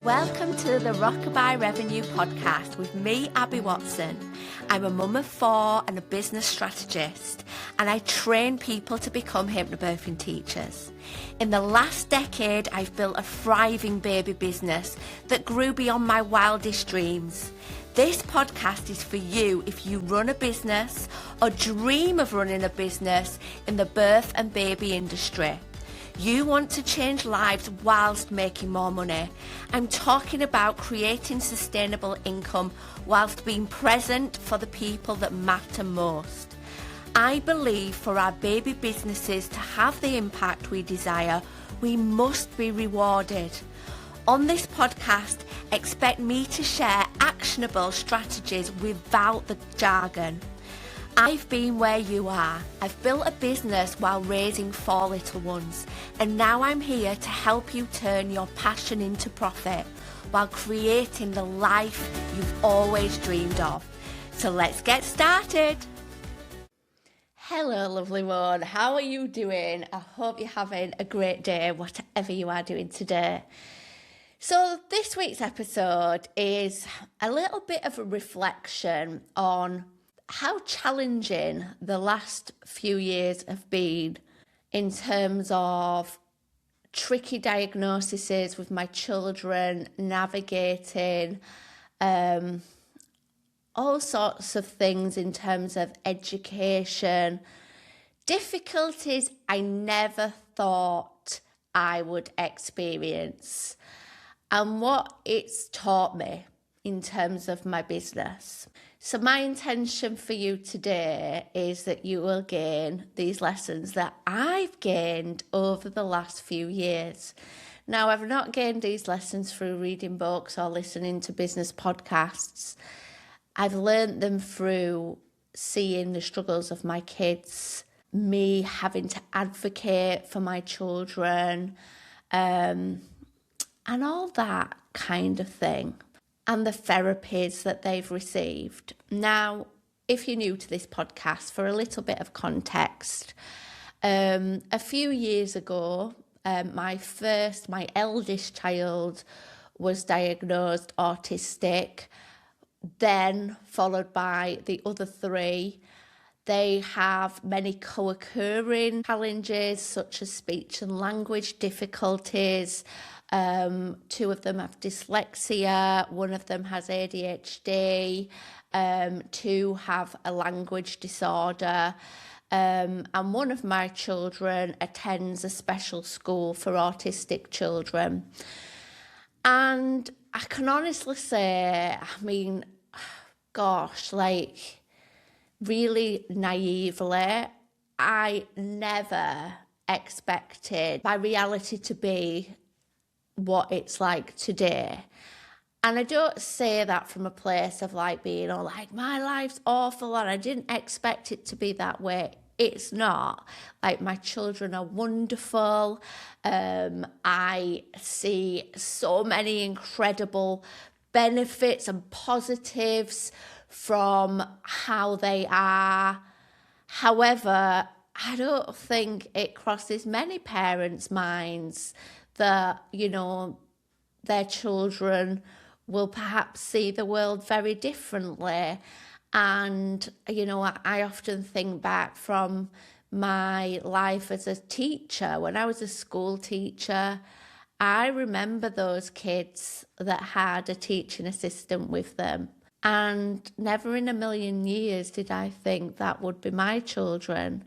Welcome to the Rockabye Revenue Podcast with me, Abby Watson. I'm a mum of 4 and a business strategist, and I train people to become hypnobirthing teachers. In the last decade, I've built a thriving baby business that grew beyond my wildest dreams. This podcast is for you if you run a business or dream of running a business in the birth and baby industry. You want to change lives whilst making more money. I'm talking about creating sustainable income whilst being present for the people that matter most. I believe for our baby businesses to have the impact we desire, we must be rewarded. On this podcast, expect me to share actionable strategies without the jargon. I've been where you are. I've built a business while raising 4 little ones, and now I'm here to help you turn your passion into profit while creating the life you've always dreamed of. So let's get started. Hello, lovely one. How are you doing? I hope you're having a great day, whatever you are doing today. So this week's episode is a little bit of a reflection on how challenging the last few years have been in terms of tricky diagnoses with my children, navigating all sorts of things in terms of education, difficulties I never thought I would experience, and what it's taught me in terms of my business. So my intention for you today is that you will gain these lessons that I've gained over the last few years. Now, I've not gained these lessons through reading books or listening to business podcasts. I've learned them through seeing the struggles of my kids, me having to advocate for my children, and all that kind of thing, and the therapies that they've received. Now, if you're new to this podcast, for a little bit of context, a few years ago, my eldest child was diagnosed autistic, then followed by the other 3. They have many co-occurring challenges such as speech and language difficulties. 2 of them have dyslexia, 1 of them has ADHD, 2 have a language disorder, and 1 of my children attends a special school for autistic children. And I can honestly say, really naively, I never expected my reality to be what it's like today. And I don't say that from a place of being my life's awful and I didn't expect it to be that way. It's not. My children are wonderful. I see so many incredible benefits and positives from how they are. However, I don't think it crosses many parents' minds that, their children will perhaps see the world very differently. And, I often think back from my life as a teacher. When I was a school teacher, I remember those kids that had a teaching assistant with them. And never in a million years did I think that would be my children.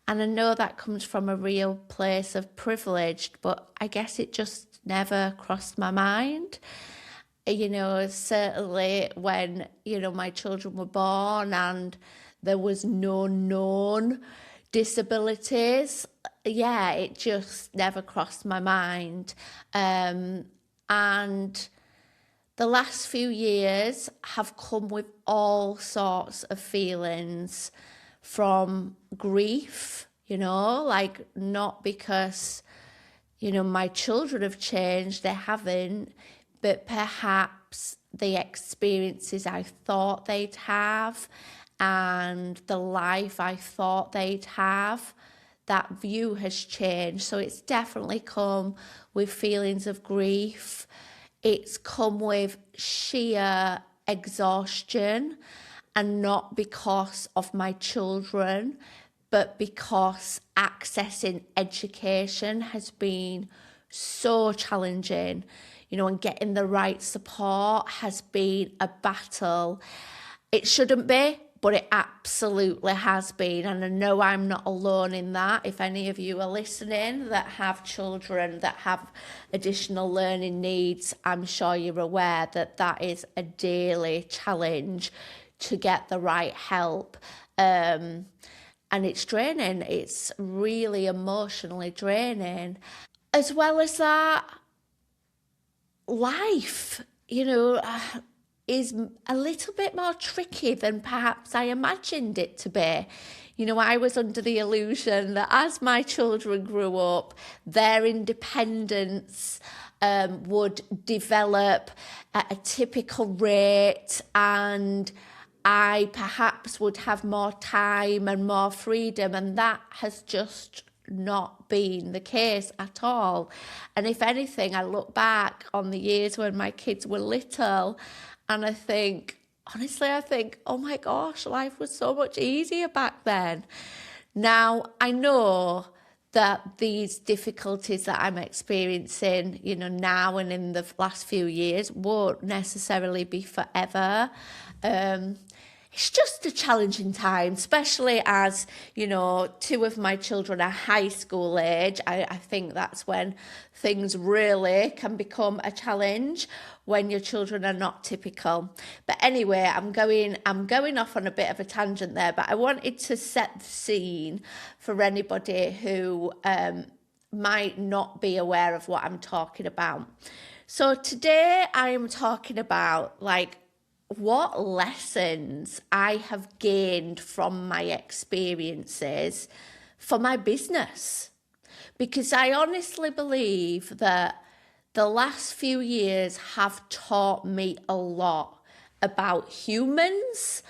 And I know that comes from a real place of privilege, but I guess it just never crossed my mind. Certainly when, my children were born and there was no known disabilities, it just never crossed my mind. And the last few years have come with all sorts of feelings, from grief, not because, my children have changed, they haven't, but perhaps the experiences I thought they'd have and the life I thought they'd have, that view has changed. So it's definitely come with feelings of grief. it's come with sheer exhaustion, and not because of my children, but because accessing education has been so challenging, and getting the right support has been a battle. It shouldn't be, but it absolutely has been. And I know I'm not alone in that. If any of you are listening that have children that have additional learning needs, I'm sure you're aware that that is a daily challenge to get the right help. And it's draining. It's really emotionally draining. As well as that, life, is a little bit more tricky than perhaps I imagined it to be. I was under the illusion that as my children grew up, their independence would develop at a typical rate, and I perhaps would have more time and more freedom, and that has just not been the case at all. And if anything, I look back on the years when my kids were little, and I think, oh my gosh, life was so much easier back then. Now, I know that these difficulties that I'm experiencing, now and in the last few years won't necessarily be forever. It's just a challenging time, especially as, two of my children are high school age. I think that's when things really can become a challenge, when your children are not typical. But anyway, I'm going off on a bit of a tangent there, but I wanted to set the scene for anybody who might not be aware of what I'm talking about. So today I am talking about what lessons I have gained from my experiences for my business. Because I honestly believe that the last few years have taught me a lot about humans,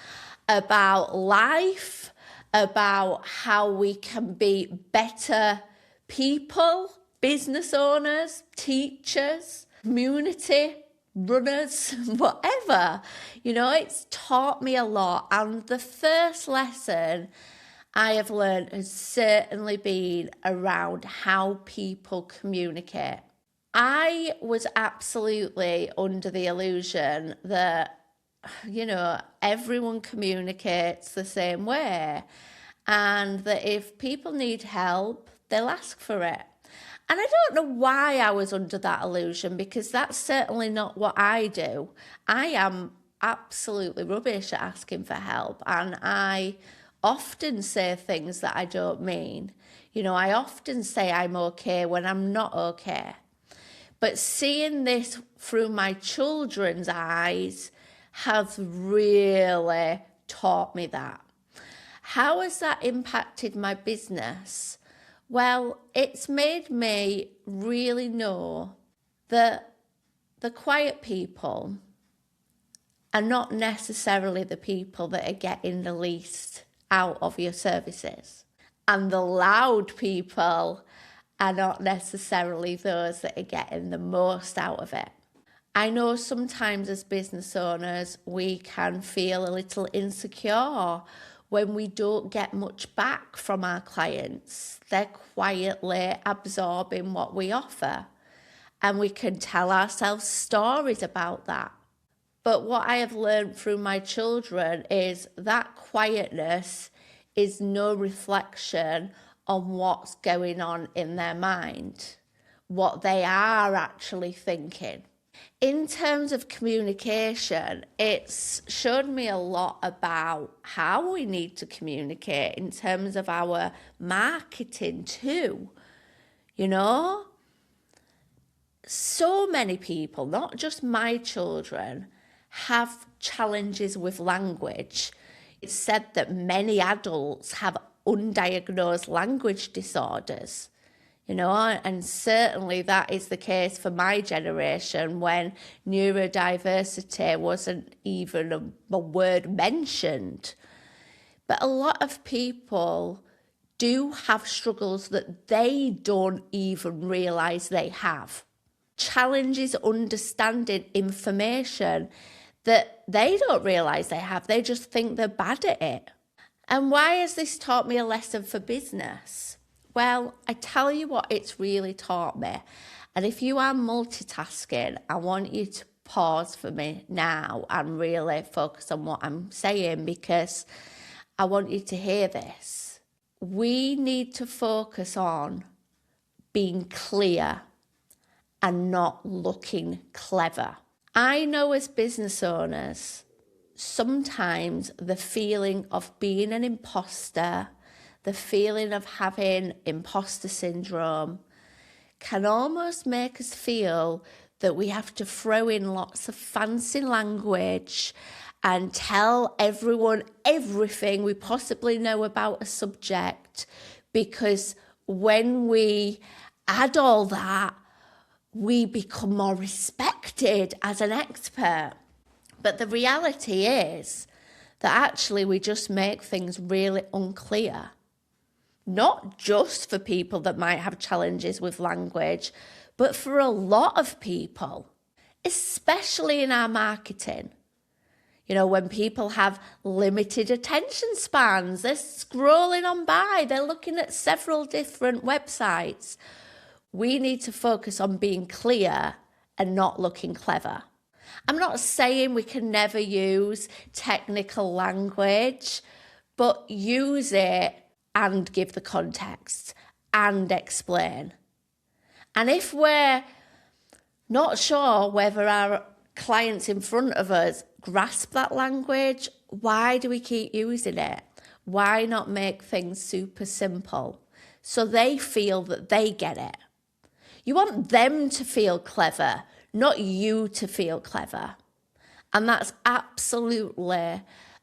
about life, about how we can be better people, business owners, teachers, community runners, whatever. It's taught me a lot. And the first lesson I have learned has certainly been around how people communicate. I was absolutely under the illusion that, everyone communicates the same way, and that if people need help, they'll ask for it. And I don't know why I was under that illusion, because that's certainly not what I do. I am absolutely rubbish at asking for help, and I often say things that I don't mean. I often say I'm okay when I'm not okay. But seeing this through my children's eyes has really taught me that. How has that impacted my business? Well, it's made me really know that the quiet people are not necessarily the people that are getting the least out of your services. And the loud people are not necessarily those that are getting the most out of it. I know sometimes as business owners, we can feel a little insecure when we don't get much back from our clients. They're quietly absorbing what we offer, and we can tell ourselves stories about that. But what I have learned through my children is that quietness is no reflection on what's going on in their mind, what they are actually thinking. In terms of communication, it's shown me a lot about how we need to communicate in terms of our marketing too. So many people, not just my children, have challenges with language. It's said that many adults have undiagnosed language disorders. And certainly that is the case for my generation, when neurodiversity wasn't even a word mentioned. But a lot of people do have struggles that they don't even realise they have. challenges understanding information that they don't realise they have. They just think they're bad at it. And why has this taught me a lesson for business? Well, I tell you what it's really taught me. And if you are multitasking, I want you to pause for me now and really focus on what I'm saying, because I want you to hear this. We need to focus on being clear and not looking clever. I know as business owners, sometimes the feeling of being an imposter, the feeling of having imposter syndrome can almost make us feel that we have to throw in lots of fancy language and tell everyone everything we possibly know about a subject, because when we add all that, we become more respected as an expert. But the reality is that actually we just make things really unclear. Not just for people that might have challenges with language, but for a lot of people, especially in our marketing. You know, when people have limited attention spans, they're scrolling on by, they're looking at several different websites. We need to focus on being clear and not looking clever. I'm not saying we can never use technical language, but use it and give the context and explain. And if we're not sure whether our clients in front of us grasp that language, why do we keep using it? Why not make things super simple so they feel that they get it? You want them to feel clever, not you to feel clever. And that's absolutely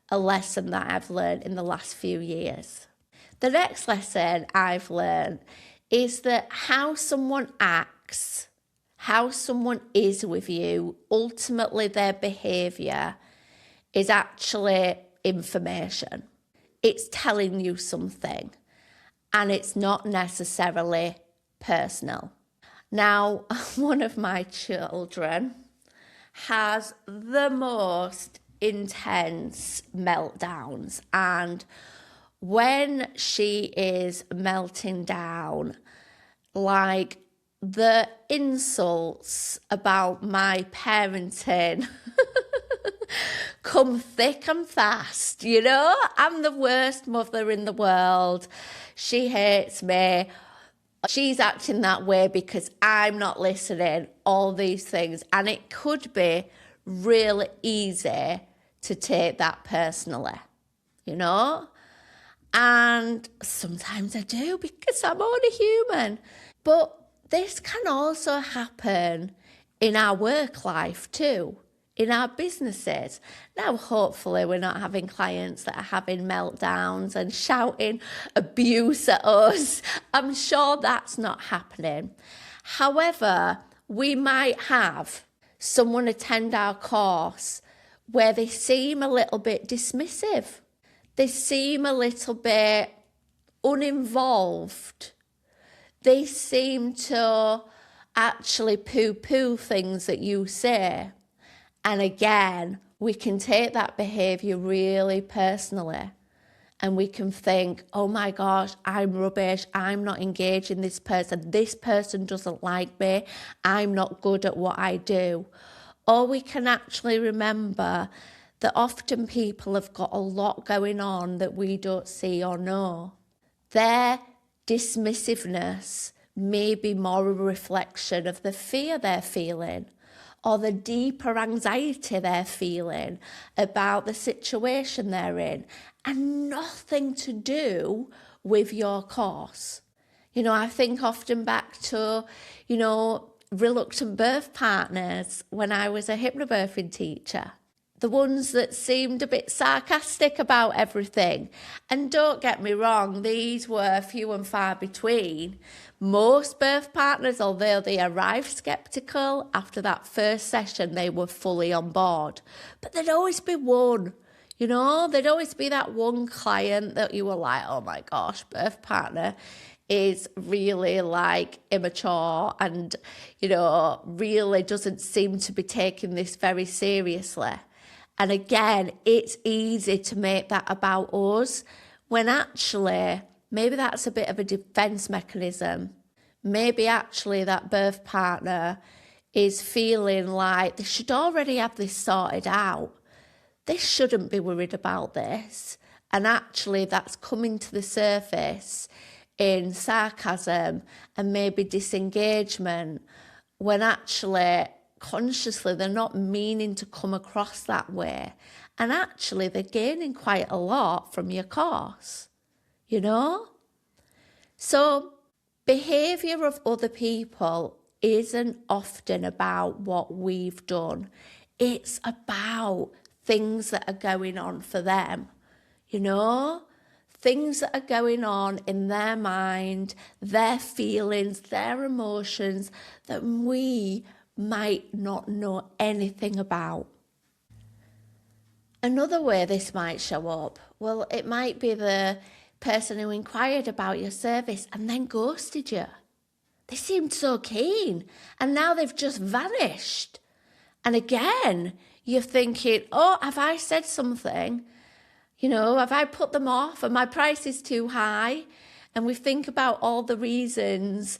a lesson that I've learned in the last few years. The next lesson I've learned is that how someone acts, how someone is with you, ultimately their behaviour is actually information. It's telling you something, and it's not necessarily personal. Now, one of my children has the most intense meltdowns, and when she is melting down, like the insults about my parenting come thick and fast, you know? I'm the worst mother in the world. She hates me. She's acting that way because I'm not listening, all these things. And it could be really easy to take that personally, you know? And sometimes I do, because I'm only human. But this can also happen in our work life too, in our businesses. Now, hopefully we're not having clients that are having meltdowns and shouting abuse at us. I'm sure that's not happening. However, we might have someone attend our course where they seem a little bit dismissive. They seem a little bit uninvolved. They seem to actually poo-poo things that you say. And again, we can take that behaviour really personally. And we can think, oh my gosh, I'm rubbish. I'm not engaging this person. This person doesn't like me. I'm not good at what I do. Or we can actually remember that often people have got a lot going on that we don't see or know. Their dismissiveness may be more a reflection of the fear they're feeling, or the deeper anxiety they're feeling about the situation they're in, and nothing to do with your course. You know, I think often back to, reluctant birth partners when I was a hypnobirthing teacher. The ones that seemed a bit sarcastic about everything. And don't get me wrong, these were few and far between. Most birth partners, although they arrived sceptical, after that first session, they were fully on board. But there'd always be one, there'd always be that one client that you were like, oh my gosh, birth partner is really like immature and, really doesn't seem to be taking this very seriously. And again, it's easy to make that about us when actually maybe that's a bit of a defense mechanism. Maybe actually that birth partner is feeling like they should already have this sorted out. They shouldn't be worried about this. And actually that's coming to the surface in sarcasm and maybe disengagement, when actually consciously they're not meaning to come across that way. And actually they're gaining quite a lot from your course, So behaviour of other people isn't often about what we've done. It's about things that are going on for them, things that are going on in their mind, their feelings, their emotions that we might not know anything about. Another way this might show up, well, it might be the person who inquired about your service and then ghosted you. They seemed so keen and now they've just vanished. And again, you're thinking, oh, have I said something? Have I put them off and my price is too high? And we think about all the reasons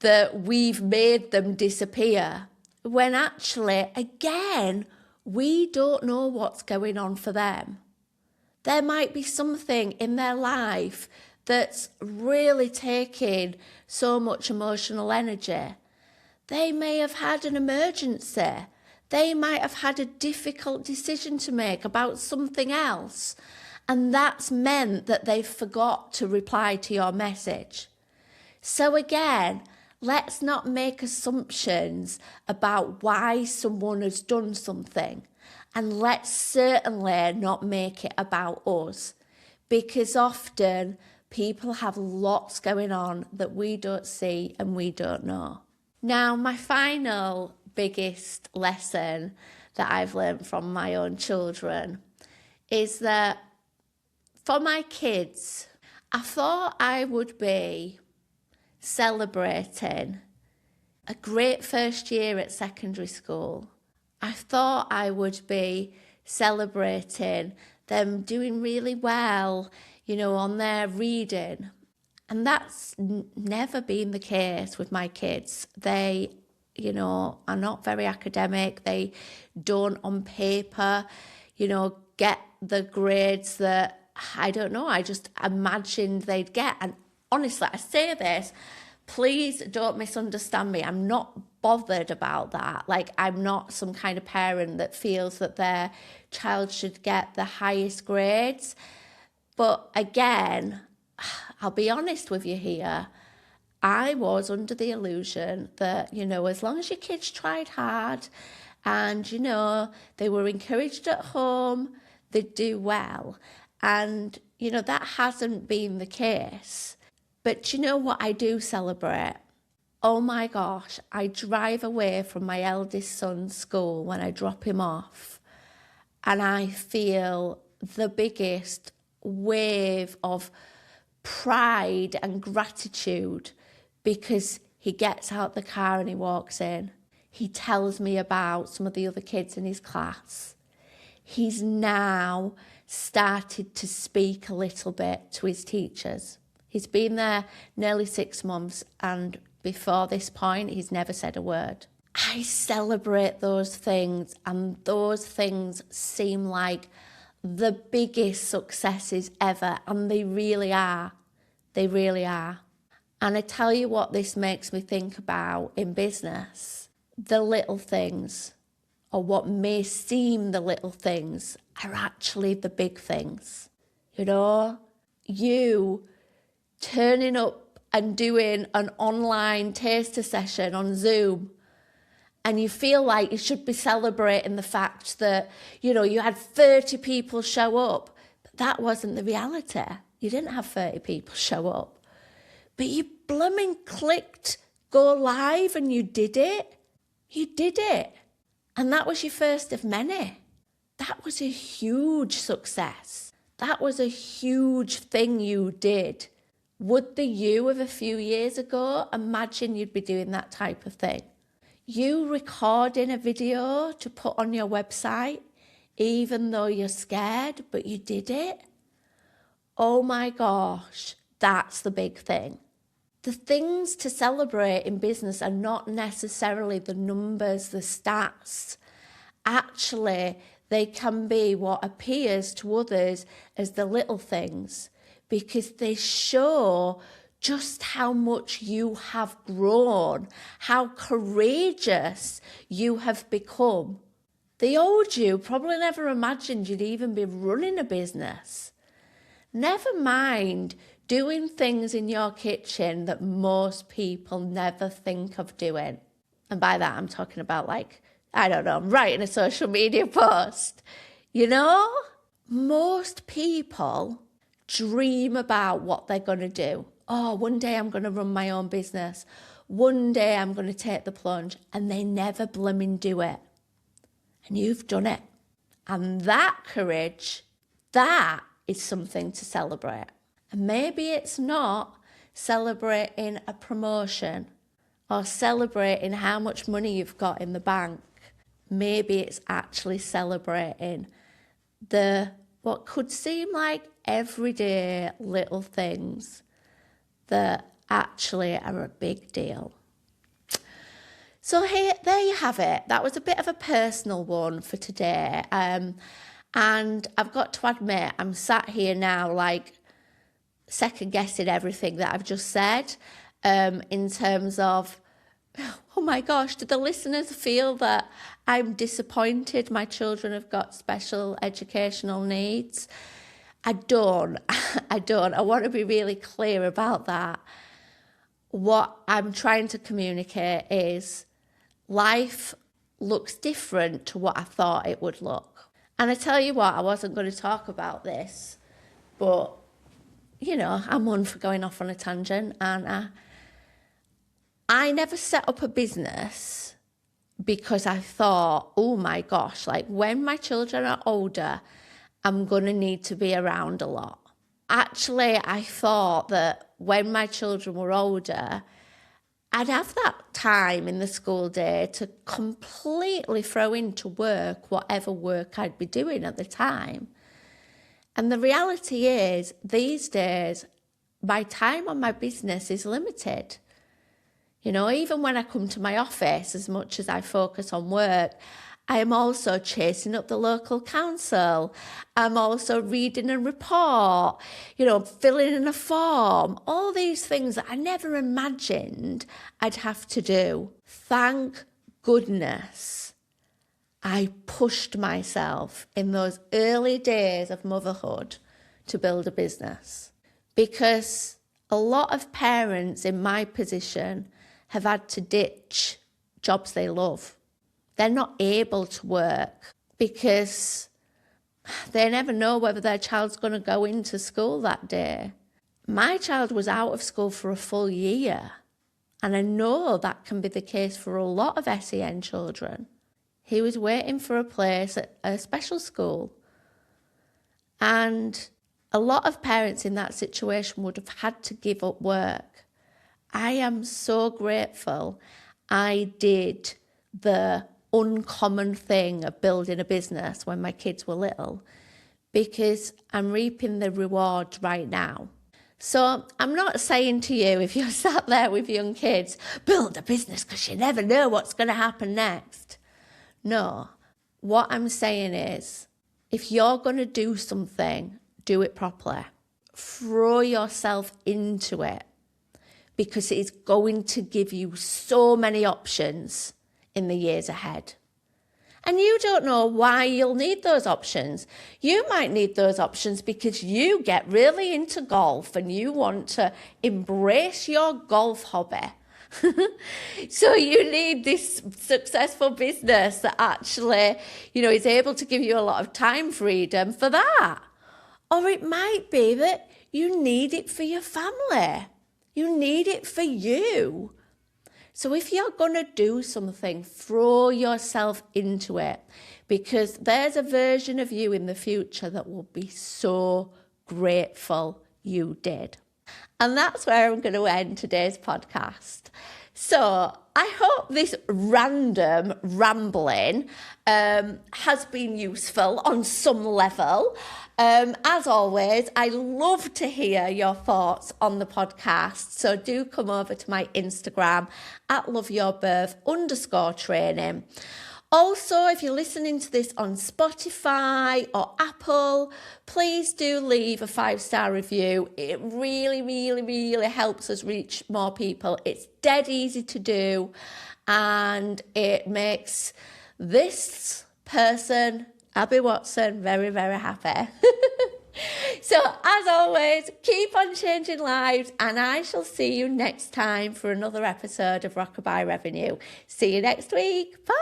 that we've made them disappear, when actually, again, we don't know what's going on for them. There might be something in their life that's really taking so much emotional energy. They may have had an emergency. They might have had a difficult decision to make about something else, and that's meant that they forgot to reply to your message. So again, let's not make assumptions about why someone has done something, and let's certainly not make it about us, because often people have lots going on that we don't see and we don't know. Now, my final biggest lesson that I've learned from my own children is that for my kids, I thought I would be celebrating a great first year at secondary school. I thought I would be celebrating them doing really well, on their reading. And that's never been the case with my kids. They, are not very academic. They don't on paper, get the grades that, I don't know, I just imagined they'd get. And honestly, I say this, please don't misunderstand me. I'm not bothered about that. Like, I'm not some kind of parent that feels that their child should get the highest grades. But again, I'll be honest with you here. I was under the illusion that, as long as your kids tried hard and, they were encouraged at home, they'd do well. And, that hasn't been the case. But what I do celebrate? Oh my gosh, I drive away from my eldest son's school when I drop him off, and I feel the biggest wave of pride and gratitude because he gets out the car and he walks in. He tells me about some of the other kids in his class. He's now started to speak a little bit to his teachers. He's been there nearly 6 months, and before this point, he's never said a word. I celebrate those things, and those things seem like the biggest successes ever, and they really are. They really are. And I tell you what this makes me think about in business. The little things, or what may seem the little things, are actually the big things. You turning up and doing an online taster session on Zoom, and you feel like you should be celebrating the fact that, you had 30 people show up. But that wasn't the reality. You didn't have 30 people show up. But you blooming clicked go live and you did it. You did it. And that was your first of many. That was a huge success. That was a huge thing you did. Would the you of a few years ago imagine you'd be doing that type of thing? You recording a video to put on your website, even though you're scared, but you did it? Oh my gosh, that's the big thing. The things to celebrate in business are not necessarily the numbers, the stats. Actually, they can be what appears to others as the little things, because they show just how much you have grown, how courageous you have become. The old you probably never imagined you'd even be running a business. Never mind doing things in your kitchen that most people never think of doing. And by that, I'm talking about writing a social media post. Most people dream about what they're going to do. Oh, one day I'm going to run my own business. One day I'm going to take the plunge, and they never blooming do it. And you've done it. And that courage, that is something to celebrate. And maybe it's not celebrating a promotion or celebrating how much money you've got in the bank. Maybe it's actually celebrating what could seem like everyday little things that actually are a big deal. So there you have it. That was a bit of a personal one for today. And I've got to admit, I'm sat here now second guessing everything that I've just said in terms of, oh my gosh, do the listeners feel that I'm disappointed my children have got special educational needs? I don't. I want to be really clear about that. What I'm trying to communicate is life looks different to what I thought it would look. And I tell you what, I wasn't going to talk about this, but, I'm one for going off on a tangent, and I never set up a business because I thought, oh my gosh, when my children are older, I'm going to need to be around a lot. Actually, I thought that when my children were older, I'd have that time in the school day to completely throw into work whatever work I'd be doing at the time. And the reality is, these days, my time on my business is limited. Even when I come to my office, as much as I focus on work, I am also chasing up the local council. I'm also reading a report, filling in a form, all these things that I never imagined I'd have to do. Thank goodness I pushed myself in those early days of motherhood to build a business, because a lot of parents in my position have had to ditch jobs they love. They're not able to work because they never know whether their child's going to go into school that day. My child was out of school for a full year, and I know that can be the case for a lot of SEN children. He was waiting for a place at a special school, and a lot of parents in that situation would have had to give up work. I am so grateful I did the uncommon thing of building a business when my kids were little, because I'm reaping the rewards right now. So I'm not saying to you, if you're sat there with young kids, build a business because you never know what's going to happen next. No, what I'm saying is, if you're going to do something, do it properly. Throw yourself into it, because it's going to give you so many options in the years ahead. And you don't know why you'll need those options. You might need those options because you get really into golf and you want to embrace your golf hobby. So you need this successful business that actually, is able to give you a lot of time freedom for that. Or it might be that you need it for your family. You need it for you. So if you're going to do something, throw yourself into it, because there's a version of you in the future that will be so grateful you did. And that's where I'm going to end today's podcast. So I hope this random rambling has been useful on some level. As always, I love to hear your thoughts on the podcast. So do come over to my Instagram at loveyourbirth_training. Also, if you're listening to this on Spotify or Apple, please do leave a 5-star review. It really, really, really helps us reach more people. It's dead easy to do, and it makes this person, Abby Watson, very, very happy. So, as always, keep on changing lives, and I shall see you next time for another episode of Rockabye Revenue. See you next week. Bye.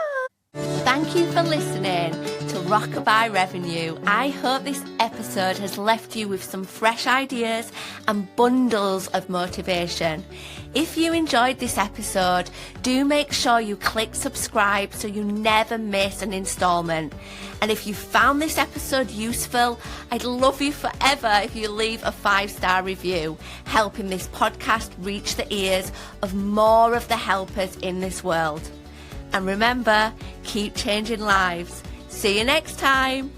Thank you for listening to Rockabye Revenue. I hope this episode has left you with some fresh ideas and bundles of motivation. If you enjoyed this episode, do make sure you click subscribe so you never miss an installment. And if you found this episode useful, I'd love you forever if you leave a 5-star review, helping this podcast reach the ears of more of the helpers in this world. And remember, keep changing lives. See you next time.